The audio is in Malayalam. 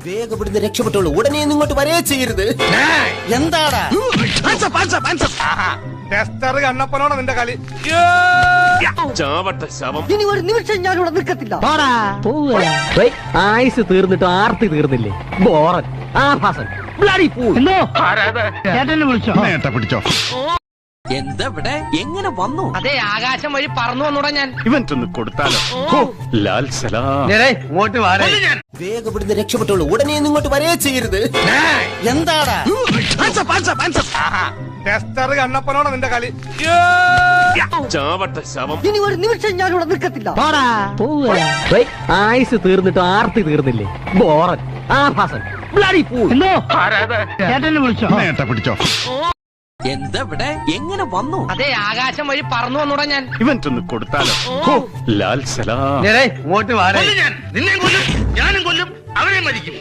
വേഗം ഇവിടുന്ന് രക്ഷപ്പെട്ടോളൂ. ഉടനെ ഇങ്ങോട്ട് വരേ ചെയ്യരുത്. എന്താടാ കണ്ണപ്പനോടെ നിന്റെ കളി. ഇനി ഒരു നിമിഷം ഞാനിവിടെ നിൽക്കത്തില്ല. ആയുസ് തീർന്നിട്ട് ആർത്തി തീർന്നില്ലേ? ബോറൻ ആഭാസൻ പിടിച്ചോ. എന്താ ഇവിടെ എങ്ങനെ വന്നു? അതെ, ആകാശം വഴി പറന്നു വന്നൂടാ ഞാൻ. ഇവന്റ് ഒന്ന് കൊടുത്താലോ? ലാൽ സലാം. ഇങ്ങോട്ട് വാടേ. വേഗം ഇവിടുന്ന് രക്ഷപ്പെട്ടോളൂ. ഉടനെ ഇങ്ങോട്ട് വരേ ചെയ്യരുത്. എന്താടാ കണ്ണപ്പനോടെ നിന്റെ കളി. ഇനി ഒരു നിമിഷം ഞാനിവിടെ നിൽക്കത്തില്ല. ആയുസ് തീർന്നിട്ട് ആർത്തി തീർന്നില്ലേ? ബോറൻ ആഭാസൻ പിടിച്ചോ. എന്താ ഇവിടെ എങ്ങനെ വന്നു? അതെ, ആകാശം വഴി പറന്നു വന്നൂടാ ഞാൻ. ഇവന്റ് ഒന്ന് കൊടുത്താലോ? ലാൽ സലാം. ഇങ്ങോട്ട് വാടേ. നിന്നെ കൊല്ലും, ഞാനും കൊല്ലും, അവരെ മരിക്കും.